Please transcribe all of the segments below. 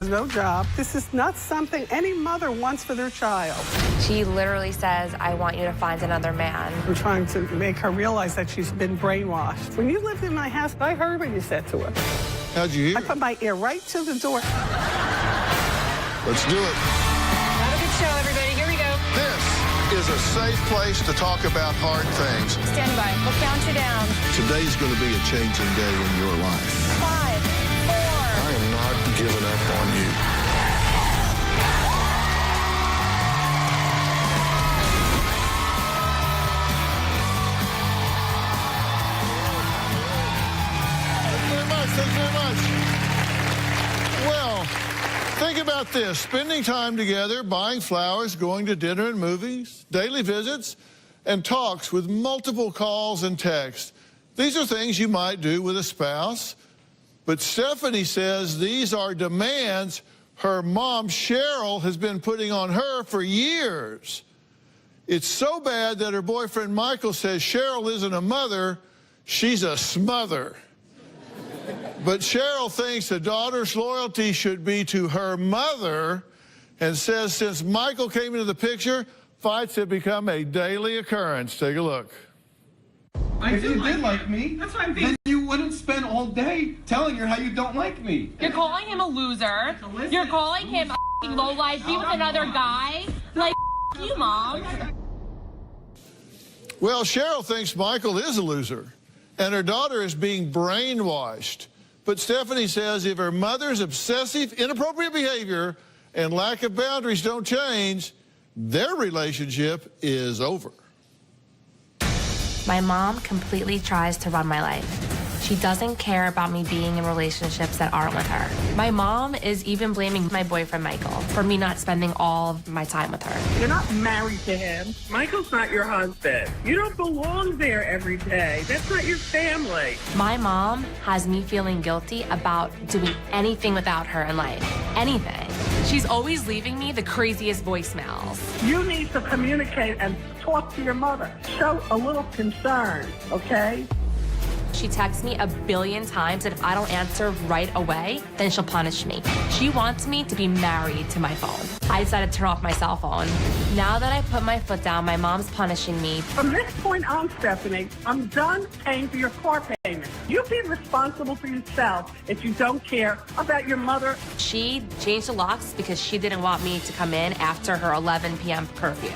No job. This is not something any mother wants for their child. She literally says, I want you to find another man. I'm trying to make her realize that she's been brainwashed. When you lived in my house, I heard what you said to her. How'd you hear? I put my ear right to the door. Let's do it. Have a good show, everybody. Here we go. This is a safe place to talk about hard things. Stand by. We'll count you down. Today's going to be a changing day in your life. 5, 4. I am not giving up on you. Thank you very much. Well, think about this. Spending time together, buying flowers, going to dinner and movies, daily visits, and talks with multiple calls and texts. These are things you might do with a spouse. But Stephanie says these are demands her mom, Cheryl, has been putting on her for years. It's so bad that her boyfriend, Michael, says Cheryl isn't a mother, she's a smother. But Cheryl thinks a daughter's loyalty should be to her mother and says since Michael came into the picture, fights have become a daily occurrence. Take a look. If you did like me, That's what I'm then thinking. you wouldn't spend all day telling her how you don't like me. You're calling him a loser. You're calling him a f***ing lowlife. Be with another guy. Like, f*** you, Mom. Well, Cheryl thinks Michael is a loser, and her daughter is being brainwashed. But Stephanie says if her mother's obsessive, inappropriate behavior and lack of boundaries don't change, their relationship is over. My mom completely tries to run my life. She doesn't care about me being in relationships that aren't with her. My mom is even blaming my boyfriend, Michael, for me not spending all of my time with her. You're not married to him. Michael's not your husband. You don't belong there every day. That's not your family. My mom has me feeling guilty about doing anything without her in life. Anything. She's always leaving me the craziest voicemails. You need to communicate and talk to your mother. Show a little concern, okay? She texts me a billion times, and if I don't answer right away, then she'll punish me. She wants me to be married to my phone. I decided to turn off my cell phone. Now that I put my foot down, my mom's punishing me. From this point on, Stephanie, I'm done paying for your car payment. You be responsible for yourself if you don't care about your mother. She changed the locks because she didn't want me to come in after her 11 p.m. curfew.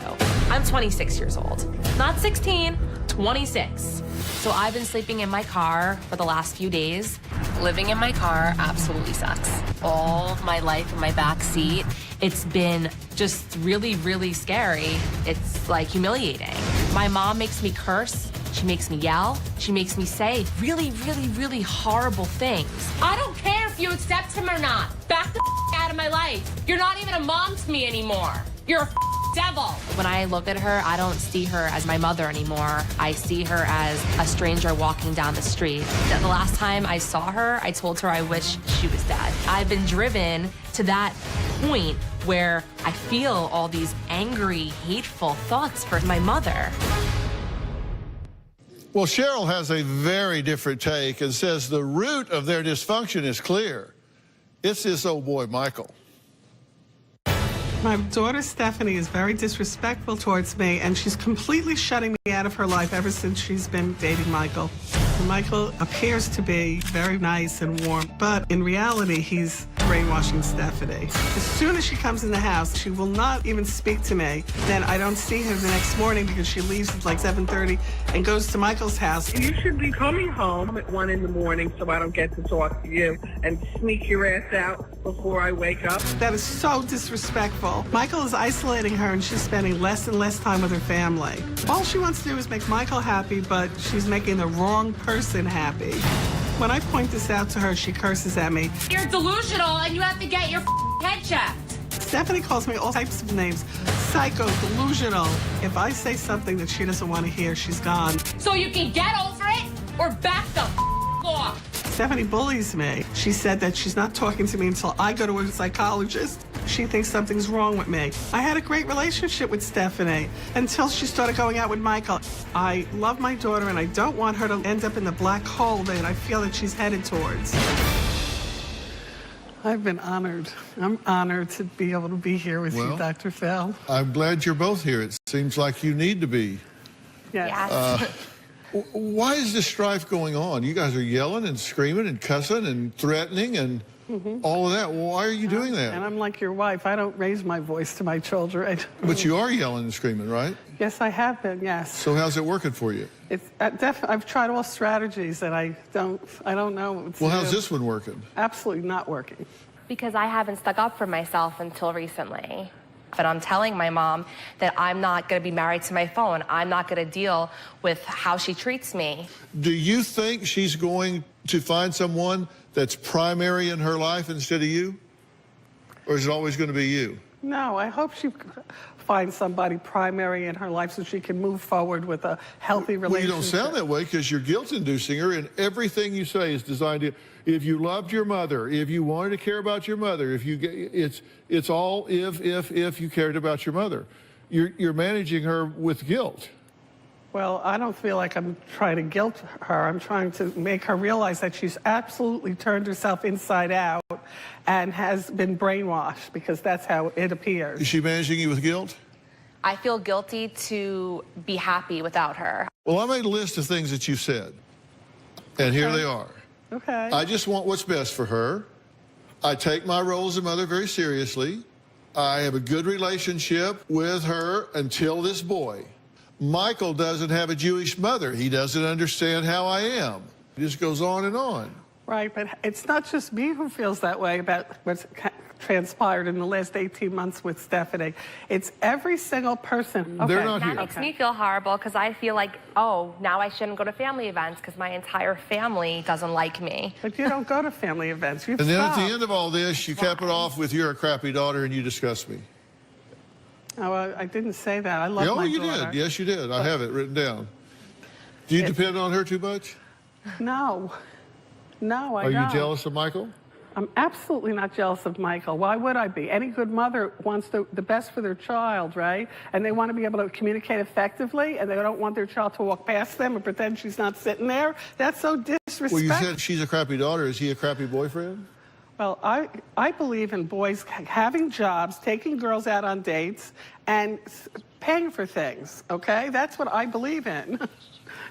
I'm 26 years old. Not 16, 26. So I've been sleeping in my car for the last few days. Living in my car absolutely sucks. All my life in my back seat, it's been just really, really scary. It's like humiliating. My mom makes me curse. She makes me yell. She makes me say really, really, really horrible things. I don't care if you accept him or not. Back the out of my life. You're not even a mom to me anymore. You're a devil. When I look at her, I don't see her as my mother anymore. I see her as a stranger walking down the street. The last time I saw her, I told her I wish she was dead. I've been driven to that point where I feel all these angry, hateful thoughts for my mother. Well, Cheryl has a very different take and says the root of their dysfunction is clear. It's this old boy, Michael. My daughter Stephanie is very disrespectful towards me, and she's completely shutting me out of her life ever since she's been dating Michael. Michael appears to be very nice and warm, but in reality, he's brainwashing Stephanie. As soon as she comes in the house, she will not even speak to me. Then I don't see her the next morning because she leaves at like 7:30 and goes to Michael's house. You should be coming home at 1 in the morning so I don't get to talk to you and sneak your ass out before I wake up. That is so disrespectful. Michael is isolating her, and she's spending less and less time with her family. All she wants to do is make Michael happy, but she's making the wrong person happy. When I point this out to her, she curses at me. You're delusional and you have to get your head checked. Stephanie calls me all types of names. Psycho, delusional. If I say something that she doesn't want to hear, she's gone. So you can get over it or back the off. Stephanie bullies me. She said that she's not talking to me until I go to a psychologist. She thinks something's wrong with me. I had a great relationship with Stephanie until she started going out with Michael. I love my daughter, and I don't want her to end up in the black hole that I feel that she's headed towards. I've been honored. I'm honored to be able to be here with you, Dr. Phil. I'm glad you're both here. It seems like you need to be. Yes. Why is this strife going on? You guys are yelling and screaming and cussing and threatening and all of that. Why are you doing that? And I'm like your wife. I don't raise my voice to my children. But you are yelling and screaming, right? Yes, I have been, yes. So how's it working for you? I've tried all strategies and I don't know what to Well, how's do. this one working? Absolutely not working. Because I haven't stuck up for myself until recently. But I'm telling my mom that I'm not going to be married to my phone. I'm not going to deal with how she treats me. Do you think she's going to find someone that's primary in her life instead of you? Or is it always going to be you? No, I hope she finds somebody primary in her life so she can move forward with a healthy relationship. Well, you don't sound that way because you're guilt-inducing her, and everything you say is designed to, if you loved your mother, if you wanted to care about your mother, if you, it's all if you cared about your mother. You're managing her with guilt. Well, I don't feel like I'm trying to guilt her. I'm trying to make her realize that she's absolutely turned herself inside out and has been brainwashed, because that's how it appears. Is she managing you with guilt? I feel guilty to be happy without her. Well, I made a list of things that you said, and here they are. Okay. I just want what's best for her. I take my role as a mother very seriously. I have a good relationship with her until this boy. Michael doesn't have a Jewish mother. He doesn't understand how I am. It just goes on and on. Right, but it's not just me who feels that way about what's transpired in the last 18 months with Stephanie. It's every single person. Okay. They're not That here. makes me feel horrible because I feel like, oh, now I shouldn't go to family events because my entire family doesn't like me. But you don't go to family events. You've And then at the stopped. end of all this, you cap it off with you're a crappy daughter and you disgust me. Oh, I didn't say that. I love Oh, my you daughter. did. Yes, you did. I have it written down. Do you depend on her too much? No. No, I Are don't. you jealous of Michael? I'm absolutely not jealous of Michael. Why would I be? Any good mother wants the best for their child, right? And they want to be able to communicate effectively, and they don't want their child to walk past them and pretend she's not sitting there. That's so disrespectful. Well, you said she's a crappy daughter. Is he a crappy boyfriend? Well, I believe in boys having jobs, taking girls out on dates, and paying for things, okay? That's what I believe in.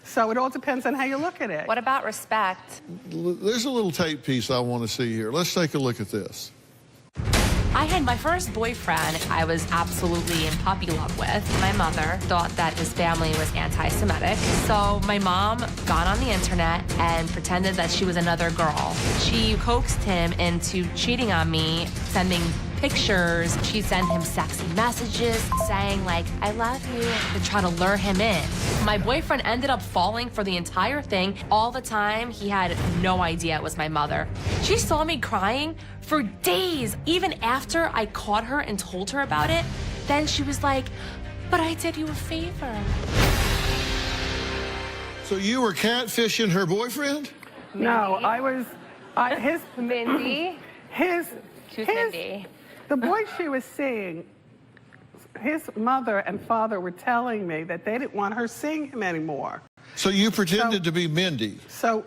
So it all depends on how you look at it. What about respect? There's a little tape piece I want to see here. Let's take a look at this. I had my first boyfriend I was absolutely in puppy love with. My mother thought that his family was anti-Semitic, so my mom got on the internet and pretended that she was another girl. She coaxed him into cheating on me, sending pictures. She sent him sexy messages saying, like, I love you, to try to lure him in. My boyfriend ended up falling for the entire thing. All the time, he had no idea it was my mother. She saw me crying for days, even after I caught her and told her about it. Then she was like, but I did you a favor. So you were catfishing her boyfriend? No, I was, his, Mindy? his, Choose his, Mindy. the boy she was seeing, his mother and father were telling me that they didn't want her seeing him anymore. So you pretended to be Mindy. So,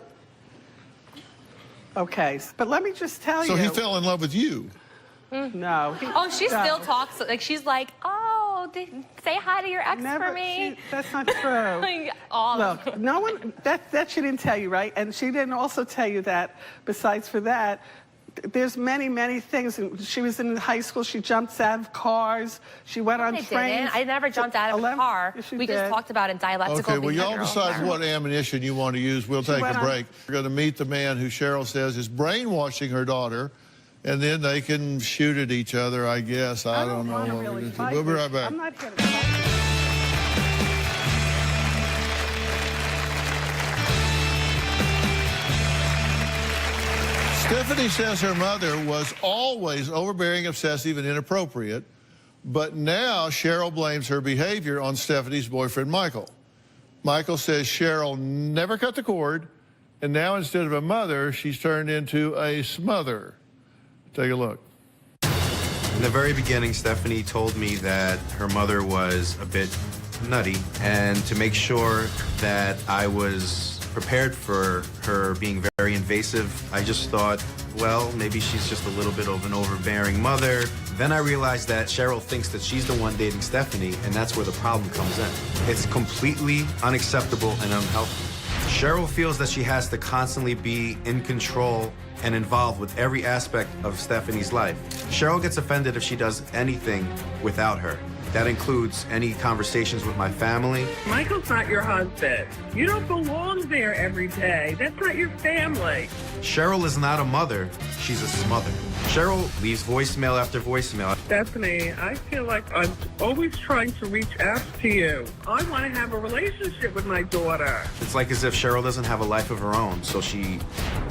okay, but let me just tell So you. he fell in love with you. No. Oh, she still talks, like, she's like, oh, say hi to your ex Never, for me. that's not true. Like, all of Look, no one, that she didn't tell you, right? And she didn't also tell you that, besides for that, there's many, many things. She was in high school, she jumped out of cars, she went on I trains. didn't. I never jumped out of a 11 car. Yes, you We just did. talked about in dialectical Okay, well, y'all behavioral decide therapy. what ammunition you want to use. We'll take went a on- break. We're going to meet the man who Cheryl says is brainwashing her daughter, and then they can shoot at each other, I guess. I don't know wanna what we're really going to do. fight We'll be with right you. back. I'm not here to fight. Stephanie says her mother was always overbearing, obsessive, and inappropriate, but now Cheryl blames her behavior on Stephanie's boyfriend, Michael. Michael says Cheryl never cut the cord, and now instead of a mother, she's turned into a smother. Take a look. In the very beginning, Stephanie told me that her mother was a bit nutty, and to make sure that I was prepared for her being very invasive. I just thought, well, maybe she's just a little bit of an overbearing mother. Then I realized that Cheryl thinks that she's the one dating Stephanie, and that's where the problem comes in. It's completely unacceptable and unhealthy. Cheryl feels that she has to constantly be in control and involved with every aspect of Stephanie's life. Cheryl gets offended if she does anything without her. That includes any conversations with my family. Michael's not your husband. You don't belong there every day. That's not your family. Cheryl is not a mother, she's a smother. Cheryl leaves voicemail after voicemail. Stephanie, I feel like I'm always trying to reach out to you. I want to have a relationship with my daughter. It's like as if Cheryl doesn't have a life of her own, so she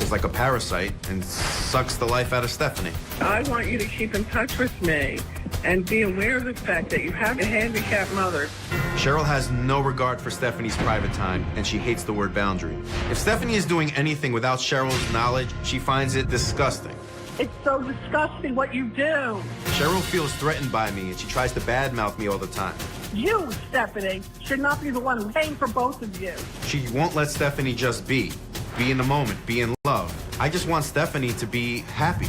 is like a parasite and sucks the life out of Stephanie. I want you to keep in touch with me and be aware of the fact that you have a handicapped mother. Cheryl has no regard for Stephanie's private time, and she hates the word boundary. If Stephanie is doing anything without Cheryl's knowledge, she finds it disgusting. It's so disgusting what you do. Cheryl feels threatened by me, and she tries to badmouth me all the time. You, Stephanie, should not be the one paying for both of you. She won't let Stephanie just be in the moment, be in love. I just want Stephanie to be happy.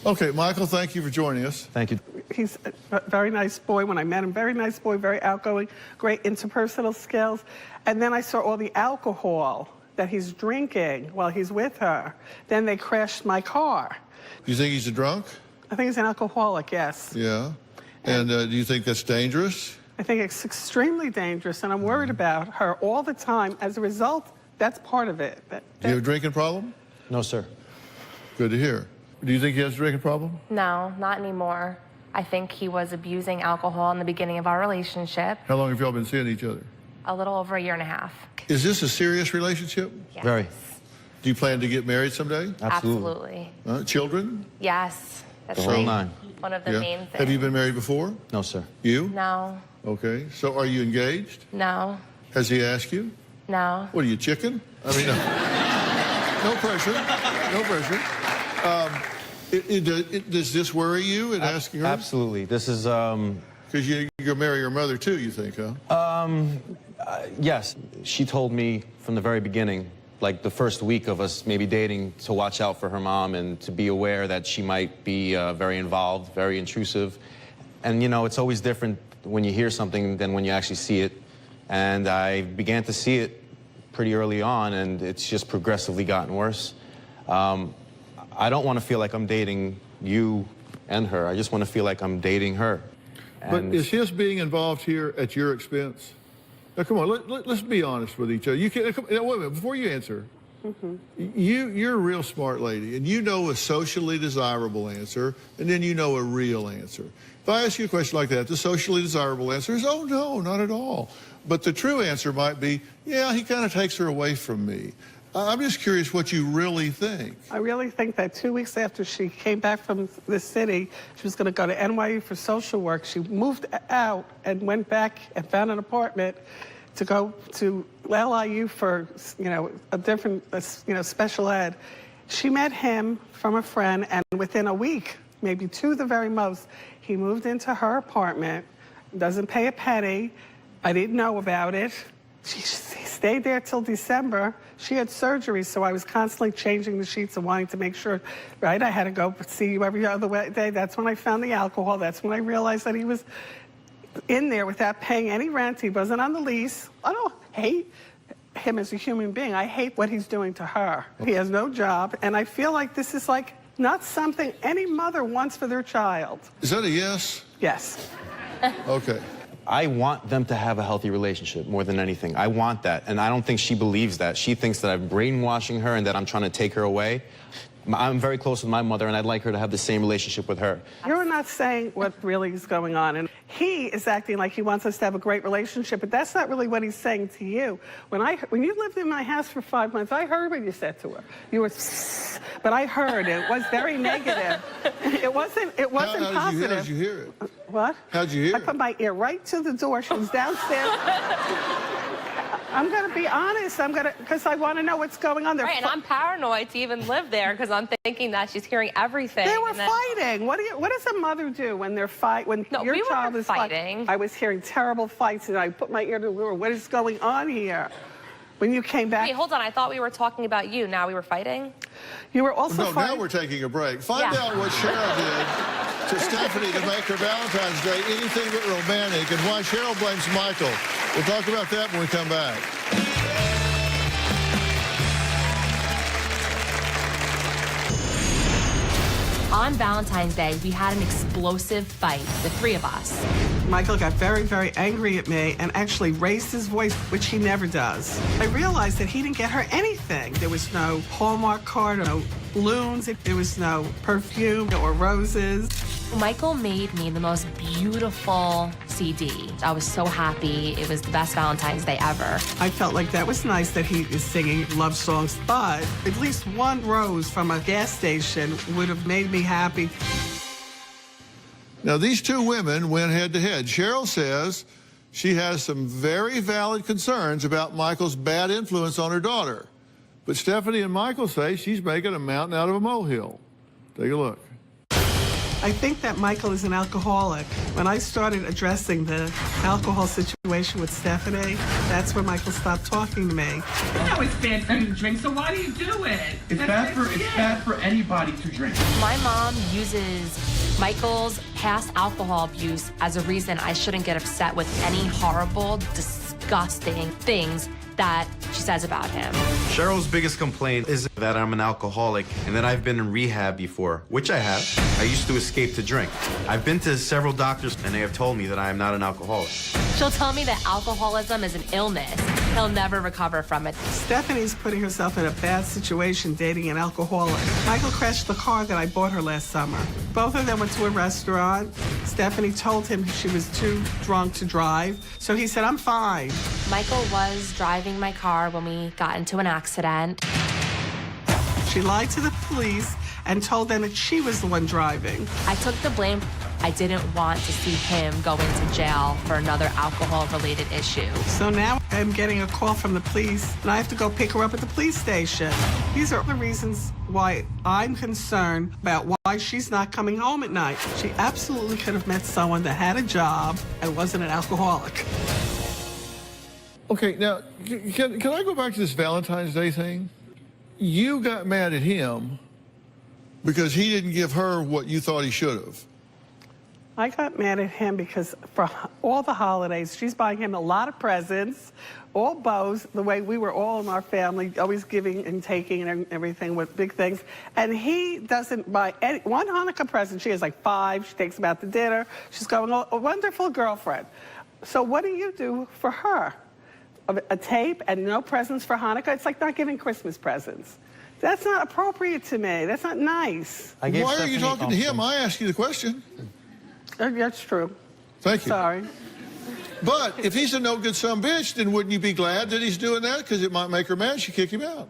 Okay, Michael, thank you for joining us. Thank you. He's a very nice boy when I met him. Very nice boy, very outgoing, great interpersonal skills. And then I saw all the alcohol that he's drinking while he's with her. Then they crashed my car. Do you think he's a drunk? I think he's an alcoholic, yes. Yeah. And do you think that's dangerous? I think it's extremely dangerous, and I'm worried about her all the time. As a result, that's part of it. Do you have a drinking problem? No, sir. Good to hear. Do you think he has a drinking problem? No, not anymore. I think he was abusing alcohol in the beginning of our relationship. How long have y'all been seeing each other? A little over a year and a half. Is this a serious relationship? Yes. Very. Do you plan to get married someday? Absolutely. Children? Yes. That's The whole like nine. one of the main things. Have you been married before? No, sir. You? No. Okay. So are you engaged? No. Has he asked you? No. What are you, chicken? I mean, no pressure. No pressure. Does this worry you in asking her? Absolutely. This is, Because you're going to marry your mother too, you think, huh? yes. She told me from the very beginning, like the first week of us maybe dating, to watch out for her mom and to be aware that she might be very involved, very intrusive. And, you know, it's always different when you hear something than when you actually see it. And I began to see it pretty early on, and it's just progressively gotten worse. I don't want to feel like I'm dating you and her. I just want to feel like I'm dating her. But And is his being involved here at your expense? Now, come on, let's be honest with each other. You can, wait a minute, before you answer, you're a real smart lady, and you know a socially desirable answer, and then you know a real answer. If I ask you a question like that, the socially desirable answer is, oh, no, not at all. But the true answer might be, yeah, he kind of takes her away from me. I'm just curious what you really think. I really think that 2 weeks after she came back from the city, she was going to go to NYU for social work. She moved out and went back and found an apartment to go to LIU for, you know, a different, you know, special ed. She met him from a friend, and within a week, maybe two the very most, he moved into her apartment, doesn't pay a penny. I didn't know about it. She stayed there till December. She had surgery, so I was constantly changing the sheets and wanting to make sure, right? I had to go see you every other day. That's when I found the alcohol. That's when I realized that he was in there without paying any rent. He wasn't on the lease. I don't hate him as a human being. I hate what he's doing to her. He has no job, and I feel like this is like not something any mother wants for their child. Is that a yes? Yes. Okay. I want them to have a healthy relationship more than anything. I want that, and I don't think she believes that. She thinks that I'm brainwashing her and that I'm trying to take her away. I'm very close with my mother, and I'd like her to have the same relationship with her. You're not saying what really is going on, and he is acting like he wants us to have a great relationship, but that's not really what he's saying to you. When you lived in my house for 5 months, I heard what you said to her. You were, but I heard it was very negative. It wasn't positive. How did you hear it? What? How'd you hear I put my ear right to the door. She was downstairs. I'm going to be honest. Because I want to know what's going on there. Right, and I'm paranoid to even live there because I'm thinking that she's hearing everything. They were fighting. What does a mother do when they're when your child is fighting? I was hearing terrible fights, and I put my ear to the door. What is going on here? When you came back, Wait, hold on. I thought we were talking about you. Now we were fighting? you were also No, fighting. now we're taking a break. Find Yeah. out what Cheryl did to Stephanie to make her Valentine's Day anything but romantic, and why Cheryl blames Michael. We'll talk about that when we come back. On Valentine's Day, we had an explosive fight, the three of us. Michael got very, very angry at me and actually raised his voice, which he never does. I realized that he didn't get her anything. There was no Hallmark card, no balloons, there was no perfume or roses. Michael made me the most beautiful CD. I was so happy. It was the best Valentine's Day ever. I felt like that was nice that he is singing love songs, but at least one rose from a gas station would have made me happy. Now, these two women went head-to-head. Cheryl says she has some very valid concerns about Michael's bad influence on her daughter. But Stephanie and Michael say she's making a mountain out of a molehill. Take a look. I think that Michael is an alcoholic. When I started addressing the alcohol situation with Stephanie, that's when Michael stopped talking to me. You know it's bad for you to drink, so why do you do it? It's bad for anybody to drink. My mom uses Michael's past alcohol abuse as a reason I shouldn't get upset with any horrible, disgusting things that she says about him. Cheryl's biggest complaint is that I'm an alcoholic and that I've been in rehab before, which I have. I used to escape to drink. I've been to several doctors and they have told me that I am not an alcoholic. She'll tell me that alcoholism is an illness. He'll never recover from it. Stephanie's putting herself in a bad situation dating an alcoholic. Michael crashed the car that I bought her last summer. Both of them went to a restaurant. Stephanie told him she was too drunk to drive, so he said, I'm fine. Michael was driving my car when we got into an accident. She lied to the police and told them that she was the one driving. I took the blame. I didn't want to see him go into jail for another alcohol-related issue. So now I'm getting a call from the police, and I have to go pick her up at the police station. These are the reasons why I'm concerned about why she's not coming home at night. She absolutely could have met someone that had a job and wasn't an alcoholic. Okay, now, can I go back to this Valentine's Day thing? You got mad at him because he didn't give her what you thought he should have. I got mad at him because for all the holidays, she's buying him a lot of presents, all bows, the way we were all in our family, always giving and taking and everything with big things. And he doesn't buy one Hanukkah present. She has like 5. She takes him out to dinner. She's going, oh, a wonderful girlfriend. So what do you do for her? A tape and no presents for Hanukkah? It's like not giving Christmas presents. That's not appropriate to me. That's not nice. Why are you talking to him? I asked you the question. That's true. Thank you. Sorry. But if he's a no-good son of a bitch, then wouldn't you be glad that he's doing that? Because it might make her mad. She'd kick him out.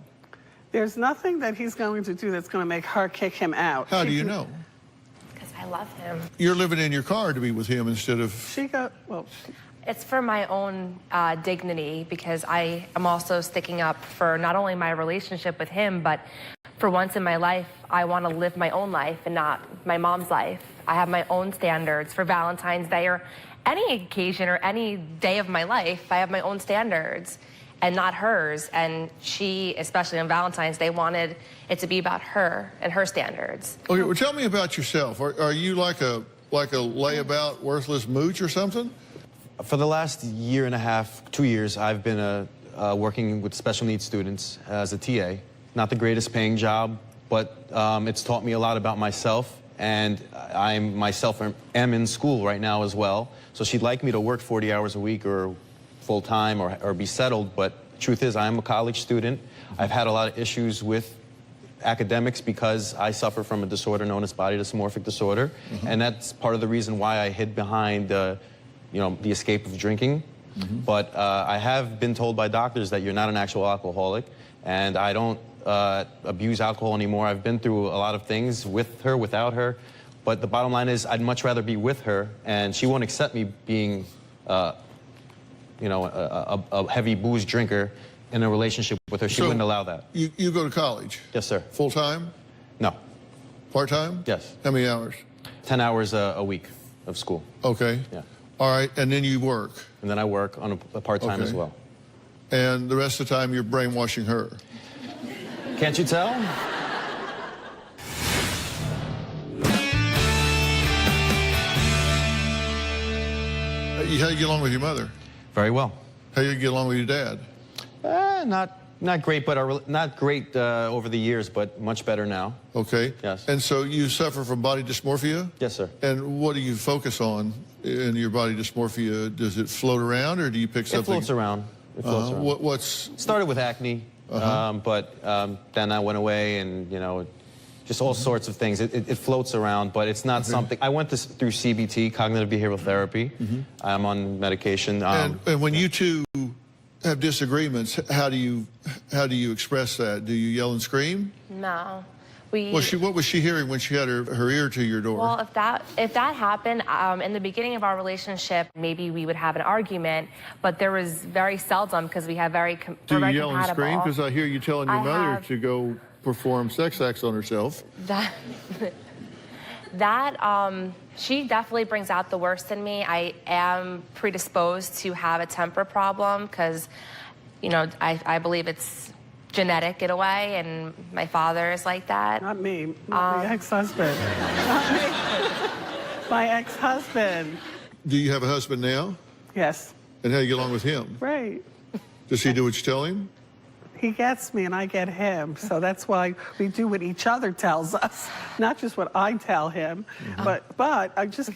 There's nothing that he's going to do that's going to make her kick him out. How do you know? Because I love him. You're living in your car to be with him instead of... It's for my own dignity, because I am also sticking up for not only my relationship with him, but for once in my life, I want to live my own life and not my mom's life. I have my own standards for Valentine's Day or any occasion or any day of my life. I have my own standards and not hers. And she, especially on Valentine's Day, wanted it to be about her and her standards. Okay, well, tell me about yourself. Are you like a layabout, worthless mooch or something? For the last year and a half, 2 years, I've been working with special needs students as a TA. Not the greatest paying job, but it's taught me a lot about myself, and I myself am in school right now as well. So she'd like me to work 40 hours a week or full-time or be settled, but the truth is I'm a college student. I've had a lot of issues with academics because I suffer from a disorder known as body dysmorphic disorder, and that's part of the reason why I hid behind the escape of drinking. But I have been told by doctors that you're not an actual alcoholic, and I don't abuse alcohol anymore. I've been through a lot of things with her, without her, but the bottom line is I'd much rather be with her, and she won't accept me being a heavy booze drinker in a relationship with her. She wouldn't allow that. You go to college? Yes, sir. Full-time? No. Part-time? Yes. How many hours? 10 hours a week of school. Okay. Yeah. All right, and then you work? And then I work on a part-time as well. and the rest of the time you're brainwashing her. Can't you tell? How do you get along with your mother? Very well. How do you get along with your dad? Not great, but not great over the years, but much better now. Okay. Yes. And so you suffer from body dysmorphia? Yes, sir. And what do you focus on in your body dysmorphia? Does it float around, or do you pick something? It floats around. It floats around. What's... Started with acne, but then that went away, and, you know, just all sorts of things. It floats around, but it's not something... I went through CBT, cognitive behavioral therapy. I'm on medication. And when you two have disagreements, how do you express that? Do you yell and scream? No. What was she hearing when she had her ear to your door? Well, if that happened, in the beginning of our relationship, maybe we would have an argument, but there was very seldom because we have very Do you very yell and compatible. scream? Because I hear you telling your mother to go perform sex acts on herself. She definitely brings out the worst in me. I am predisposed to have a temper problem because, you know, I believe it's genetic in a way, and my father is like that. Not me, my ex-husband. Not me. My ex-husband. Do you have a husband now? Yes. And how do you get along with him? Right. Does he do what you tell him? He gets me and I get him, so that's why we do what each other tells us, not just what I tell him. But I just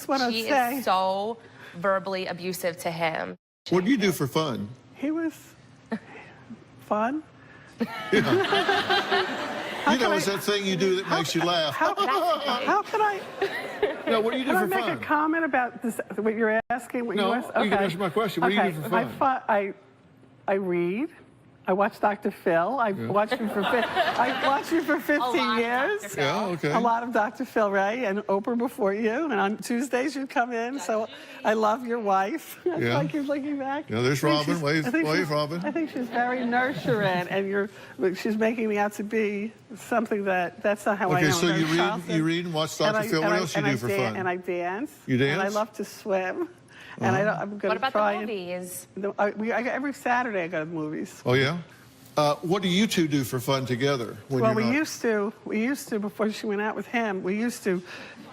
want to She say is so verbally abusive to him. What do you do for fun? he was fun. You know, it's that thing you do that makes you laugh. How can I? No, what do you do Can I for make fun? a comment about this? What you're asking? What No, you asked? you can answer my question. What do you do for fun? I read. I watch Dr. Phil. I watched him for 15 years. Yeah, okay. A lot of Dr. Phil Ray and Oprah before you. And on Tuesdays you'd come in. So I love your wife. It's Yeah. like you're looking back. Yeah, there's I think Robin. Wave, Robin. I think she's very nurturing, and she's making me out to be something that's not how I am. Okay, so I'm very childlike. you read and watch Dr. Phil. What else you do for fun? And I dance. You dance? And I love to swim. And I'm going to What about try the movies? every Saturday I go to the movies. Oh, yeah? What do you two do for fun together? When We used to, before she went out with him, we used to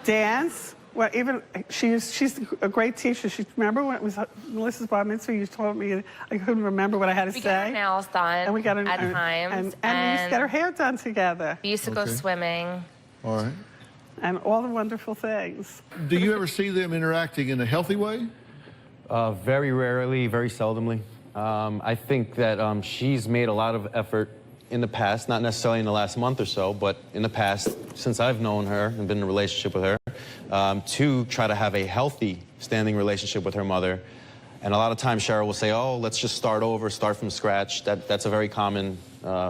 dance. Well, even she's a great teacher. Remember when it was Melissa's bar mitzvah? You told me I couldn't remember what I had to say. We got our nails done and we got at times. And we used to get our hair done together. We used to go swimming. All right. And all the wonderful things. Do you ever see them interacting in a healthy way? Very rarely, very seldomly. I think that she's made a lot of effort in the past, not necessarily in the last month or so, but in the past, since I've known her and been in a relationship with her, to try to have a healthy standing relationship with her mother. And a lot of times Cheryl will say, oh, let's just start over, start from scratch. That's a very common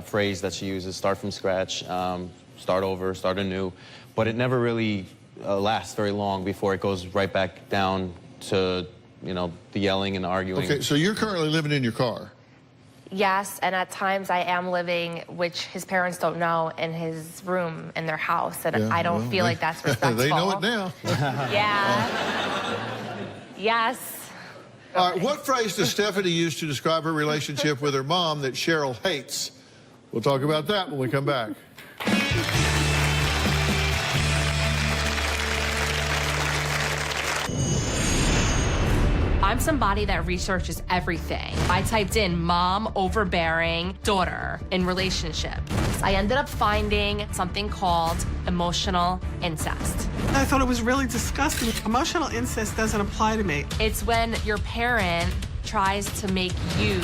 phrase that she uses, start from scratch, start over, start anew. But it never really lasts very long before it goes right back down to, you know, the yelling and the arguing. Okay, so you're currently living in your car. Yes, and at times I am living, which his parents don't know, in his room in their house, and I don't feel like that's respectful. They know it now. Yeah. Yes. All right, what phrase does Stephanie use to describe her relationship with her mom that Cheryl hates? We'll talk about that when we come back. I'm somebody that researches everything. I typed in mom, overbearing, daughter in relationships. I ended up finding something called emotional incest. I thought it was really disgusting. Emotional incest doesn't apply to me. It's when your parent tries to make you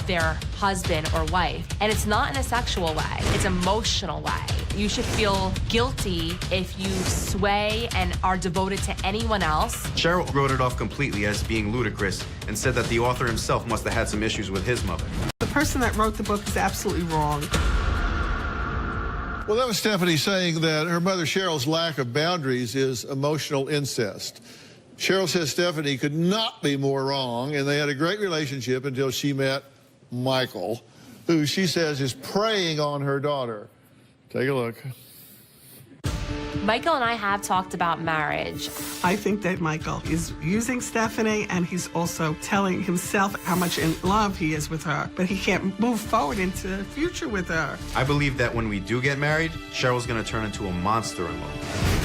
their husband or wife. And it's not in a sexual way, it's emotional way. You should feel guilty if you sway and are devoted to anyone else. Cheryl wrote it off completely as being ludicrous and said that the author himself must have had some issues with his mother. The person that wrote the book is absolutely wrong. Well, that was Stephanie saying that her mother Cheryl's lack of boundaries is emotional incest. Cheryl says Stephanie could not be more wrong, and they had a great relationship until she met Michael, who she says is preying on her daughter. Take a look. Michael and I have talked about marriage. I think that Michael is using Stephanie, and he's also telling himself how much in love he is with her, but he can't move forward into the future with her. I believe that when we do get married, Cheryl's gonna turn into a monster-in-law.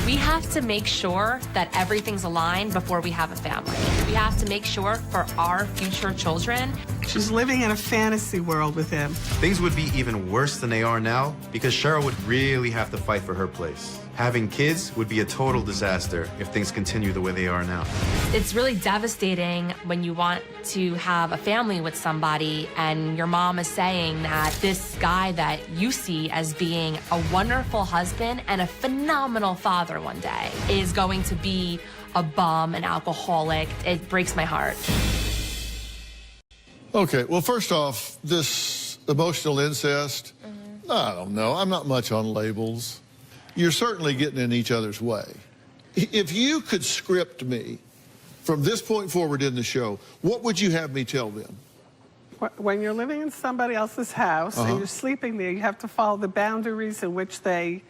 We have to make sure that everything's aligned before we have a family. We have to make sure for our future children. She's living in a fantasy world with him. Things would be even worse than they are now because Cheryl would really have to fight for her place. Having kids would be a total disaster if things continue the way they are now. It's really devastating when you want to have a family with somebody and your mom is saying that this guy that you see as being a wonderful husband and a phenomenal father one day is going to be a bum, an alcoholic. It breaks my heart. Okay, well, first off, this emotional incest, I don't know. I'm not much on labels. You're certainly getting in each other's way. If you could script me from this point forward in the show, what would you have me tell them? When you're living in somebody else's house and you're sleeping there, you have to follow the boundaries in which they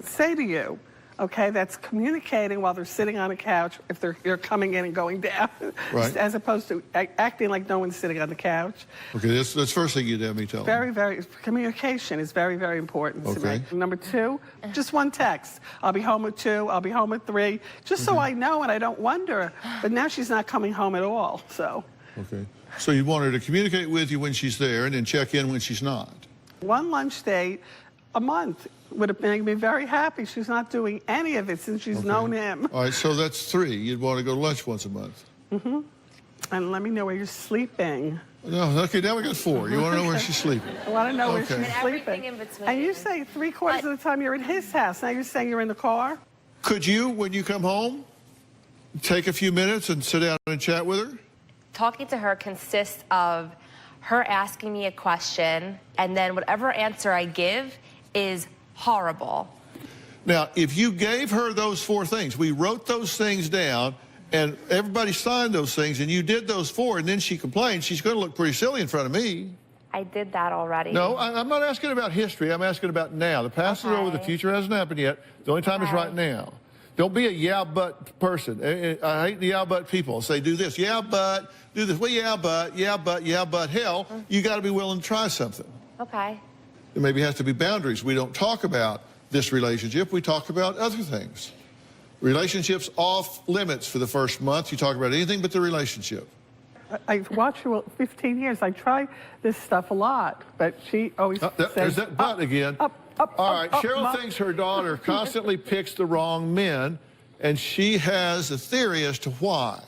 say to you. Okay, that's communicating while they're sitting on a couch if you're coming in and going down, Right. as opposed to acting like no one's sitting on the couch. Okay, that's the first thing you'd have me tell them. Communication is very, very important to Okay. me. Number two, just one text. I'll be home at 2, I'll be home at 3, just so I know and I don't wonder. But now she's not coming home at all, so. Okay, so you want her to communicate with you when she's there and then check in when she's not. One lunch date a month would have made me very happy. She's not doing any of it since she's known him. All right, so that's 3. You'd want to go to lunch once a month. And let me know where you're sleeping. No, okay, now we got 4. You want to know where she's sleeping. I want to know where Okay. she's And sleeping. everything in between. And you say 3/4 of the time you're at his house. Now you're saying you're in the car? Could you, when you come home, take a few minutes and sit down and chat with her? Talking to her consists of her asking me a question, and then whatever answer I give is horrible. Now, if you gave her those 4 things, we wrote those things down, and everybody signed those things, and you did those 4, and then she complained, she's going to look pretty silly in front of me. I did that already. No, I'm not asking about history. I'm asking about now. The past is over. The future hasn't happened yet. The only time is right now. Don't be a yeah-but person. I hate the yeah-but people. Say, do this. Yeah, but. Do this. Well, yeah, but. Yeah, but. Yeah, but. Hell, you got to be willing to try something. Okay. There maybe has to be boundaries. We don't talk about this relationship. We talk about other things. Relationships off limits for the first month. You talk about anything but the relationship. I've watched her 15 years. I try this stuff a lot, but she always says... There's that but again. Up, All right, Cheryl Mom. thinks her daughter constantly picks the wrong men, and she has a theory as to why.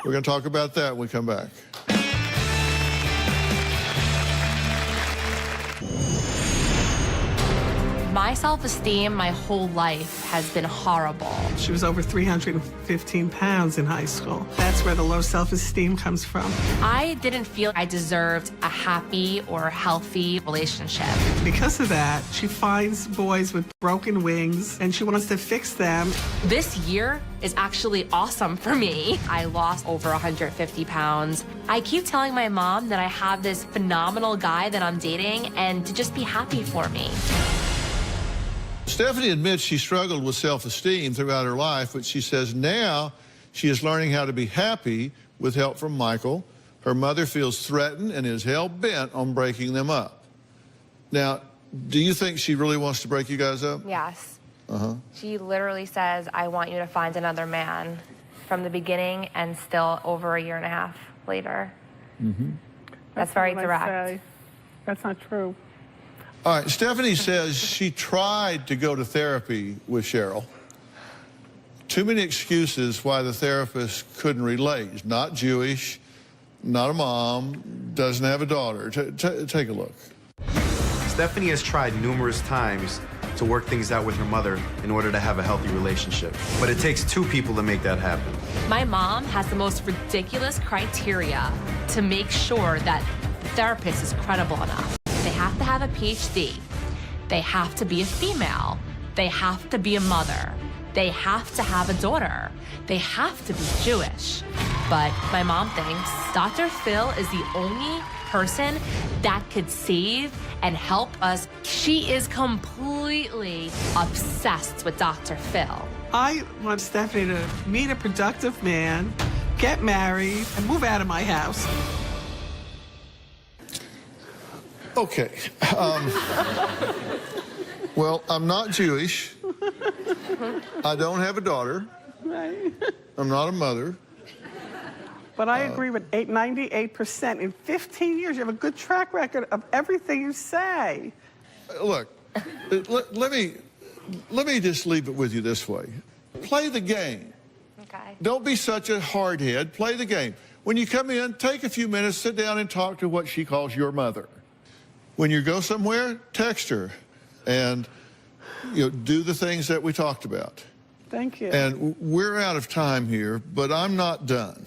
We're going to talk about that when we come back. My self-esteem my whole life has been horrible. She was over 315 pounds in high school. That's where the low self-esteem comes from. I didn't feel I deserved a happy or healthy relationship. Because of that, she finds boys with broken wings, and she wants to fix them. This year is actually awesome for me. I lost over 150 pounds. I keep telling my mom that I have this phenomenal guy that I'm dating and to just be happy for me. Stephanie admits she struggled with self-esteem throughout her life, but she says now she is learning how to be happy with help from Michael. Her mother feels threatened and is hell-bent on breaking them up. Now, do you think she really wants to break you guys up? Yes. She literally says, I want you to find another man from the beginning and still over a year and a half later. That's very what I direct. say. That's not true. All right, Stephanie says she tried to go to therapy with Cheryl. Too many excuses why the therapist couldn't relate. She's not Jewish, not a mom, doesn't have a daughter. Take a look. Stephanie has tried numerous times to work things out with her mother in order to have a healthy relationship. But it takes 2 people to make that happen. My mom has the most ridiculous criteria to make sure that the therapist is credible enough. They have to have a PhD. They have to be a female. They have to be a mother. They have to have a daughter. They have to be Jewish. But my mom thinks Dr. Phil is the only person that could save and help us. She is completely obsessed with Dr. Phil. I want Stephanie to meet a productive man, get married, and move out of my house. Okay. Well, I'm not Jewish. I don't have a daughter. Right. I'm not a mother. But I agree with 98%. In 15 years, you have a good track record of everything you say. Look, let me just leave it with you this way. Play the game. Okay. Don't be such a hardhead. Play the game. When you come in, take a few minutes, sit down and talk to what she calls your mother. When you go somewhere, text her and do the things that we talked about. Thank you. And we're out of time here, but I'm not done.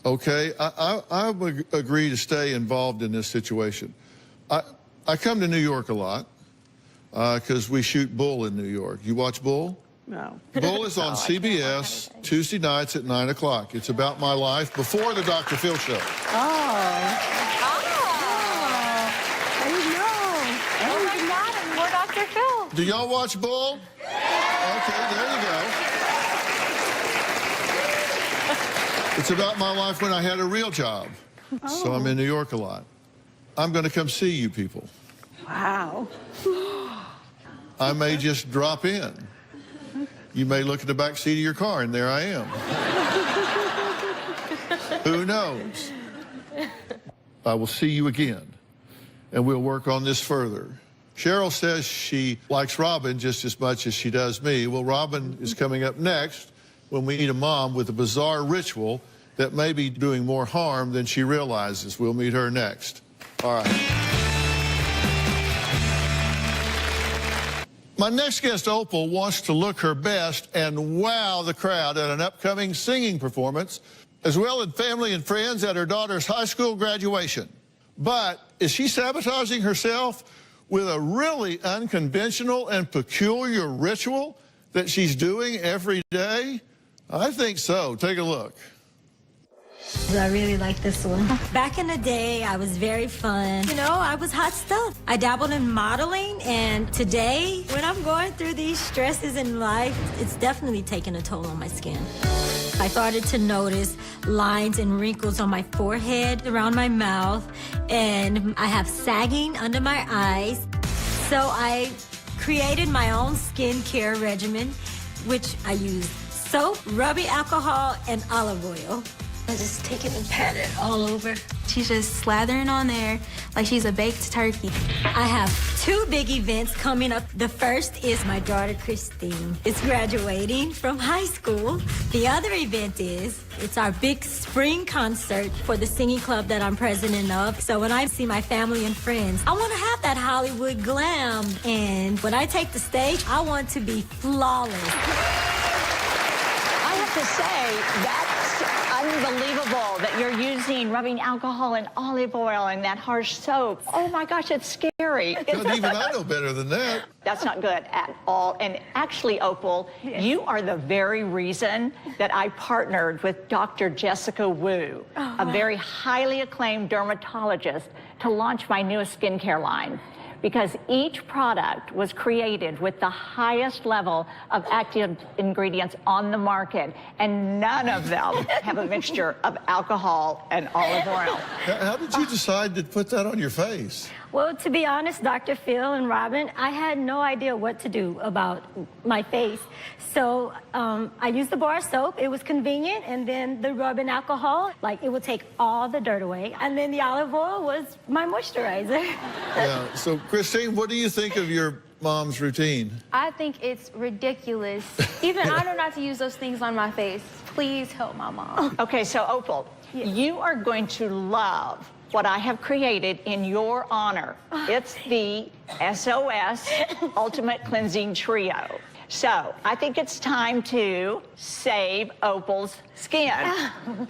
Okay? I would agree to stay involved in this situation. I come to New York a lot because we shoot Bull in New York. You watch Bull? No. Bull is on CBS Tuesday nights at 9 o'clock. It's about my life before the Dr. Phil show. Phil. Do y'all watch Bull? Okay, there you go. It's about my life when I had a real job. So I'm in New York a lot. I'm going to come see you people. Wow. I may just drop in. You may look at the back seat of your car, and there I am. Who knows? I will see you again, and we'll work on this further. Cheryl says she likes Robin just as much as she does me. Well, Robin is coming up next when we meet a mom with a bizarre ritual that may be doing more harm than she realizes. We'll meet her next. All right. My next guest, Opal, wants to look her best and wow the crowd at an upcoming singing performance, as well as family and friends at her daughter's high school graduation. But is she sabotaging herself with a really unconventional and peculiar ritual that she's doing every day? I think so. Take a look. I really like this one. Back in the day, I was very fun. I was hot stuff. I dabbled in modeling, and today, when I'm going through these stresses in life, it's definitely taking a toll on my skin. I started to notice lines and wrinkles on my forehead, around my mouth, and I have sagging under my eyes. So I created my own skincare regimen, which I use soap, rubbing alcohol, and olive oil. I just take it and pat it all over. She's just slathering on there like she's a baked turkey. I have two big events coming up. The first is my daughter, Christine, is graduating from high school. The other event is, it's our big spring concert for the singing club that I'm president of. So when I see my family and friends, I want to have that Hollywood glam. And when I take the stage, I want to be flawless. I have to say, that's unbelievable that you're using rubbing alcohol and olive oil and that harsh soap. Oh my gosh, it's scary. Even I know better than that. That's not good at all. And actually, Opal, you are the very reason that I partnered with Dr. Jessica Wu, a very highly acclaimed dermatologist, to launch my newest skincare line. Because each product was created with the highest level of active ingredients on the market, and none of them have a mixture of alcohol and olive oil. How did you decide to put that on your face? Well, to be honest, Dr. Phil and Robin, I had no idea what to do about my face. So I used the bar soap. It was convenient. And then the rubbing alcohol, it would take all the dirt away. And then the olive oil was my moisturizer. Yeah. So, Christine, what do you think of your mom's routine? I think it's ridiculous. Even I know not to use those things on my face. Please help my mom. Okay, so Opal, you are going to love what I have created in your honor. It's the SOS Ultimate Cleansing Trio. So I think it's time to save Opal's skin.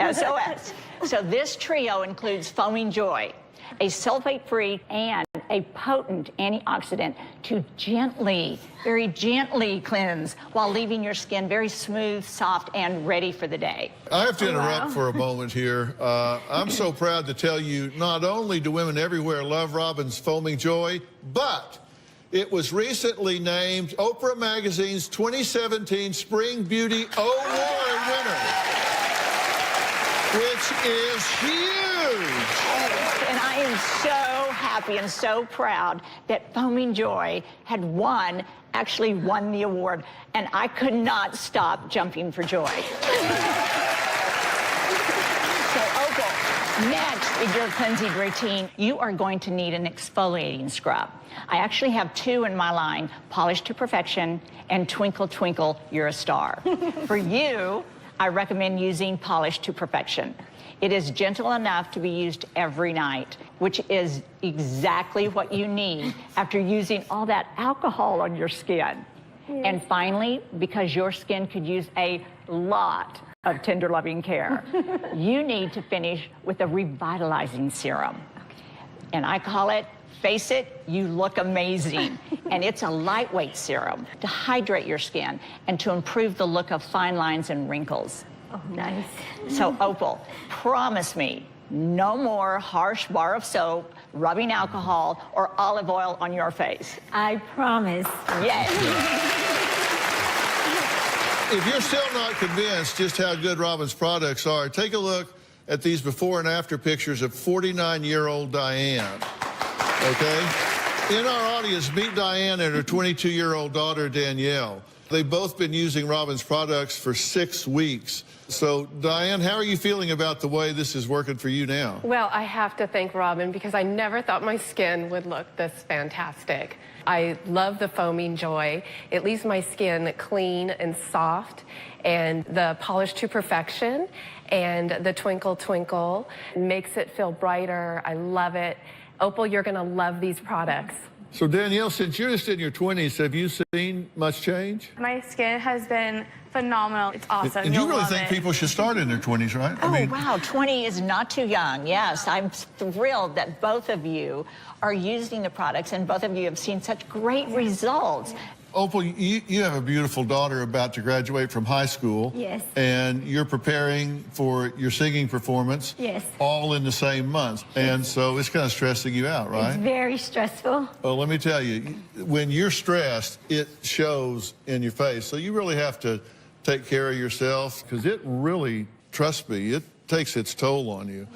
SOS. So this trio includes Foaming Joy, a sulfate-free and a potent antioxidant to gently, very gently cleanse while leaving your skin very smooth, soft, and ready for the day. I have to interrupt for a moment here. I'm so proud to tell you, not only do women everywhere love Robin's Foaming Joy, but it was recently named Oprah Magazine's 2017 Spring Beauty Award winner, which is huge. And I am so happy and so proud that Foaming Joy had actually won the award, and I could not stop jumping for joy. So, Opal, next in your cleansing routine, you are going to need an exfoliating scrub. I actually have two in my line, Polish to Perfection and Twinkle Twinkle, You're a Star. For you, I recommend using Polish to Perfection. It is gentle enough to be used every night, which is exactly what you need after using all that alcohol on your skin. Yes. And finally, because your skin could use a lot of tender loving care, you need to finish with a revitalizing serum. And I call it, face it, you look amazing. And it's a lightweight serum to hydrate your skin and to improve the look of fine lines and wrinkles. Oh, nice. So, Opal, promise me no more harsh bar of soap, rubbing alcohol, or olive oil on your face. I promise. Yes. If you're still not convinced just how good Robin's products are, take a look at these before and after pictures of 49-year-old Diane. Okay? In our audience, meet Diane and her 22-year-old daughter, Danielle. They've both been using Robin's products for 6 weeks. So, Diane, how are you feeling about the way this is working for you now? Well, I have to thank Robin because I never thought my skin would look this fantastic. I love the Foaming Joy. It leaves my skin clean and soft, and the Polish to Perfection and the Twinkle Twinkle makes it feel brighter. I love it. Opal, you're going to love these products. So, Danielle, since you're just in your 20s, have you seen much change? My skin has been phenomenal. It's awesome. And you You'll really love think it. people should start in their 20s, right? Oh, wow, 20 is not too young. Yes, I'm thrilled that both of you are using the products and both of you have seen such great results. Opal, you have a beautiful daughter about to graduate from high school. Yes. And you're preparing for your singing performance. Yes. All in the same month. And so it's kind of stressing you out, right? It's very stressful. Well, let me tell you, when you're stressed, it shows in your face. So you really have to take care of yourself because it really, trust me, it takes its toll on you.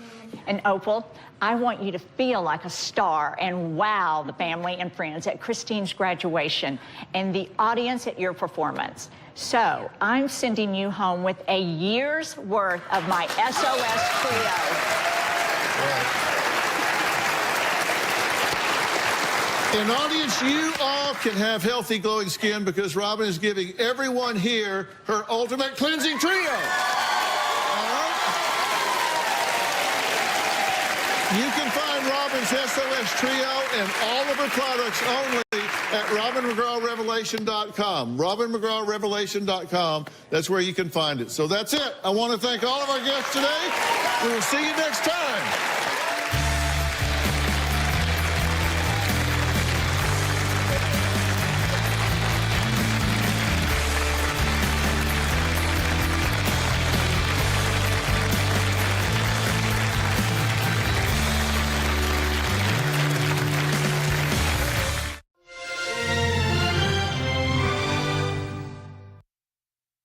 And Opal, I want you to feel like a star and wow the family and friends at Christine's graduation and the audience at your performance. So I'm sending you home with a year's worth of my SOS Trio. And audience, you all can have healthy, glowing skin because Robin is giving everyone here her ultimate cleansing trio. You can find Robin's SOS Trio and all of her products only at RobinMcGrawRevelation.com. RobinMcGrawRevelation.com. That's where you can find it. So that's it. I want to thank all of our guests today. We will see you next time.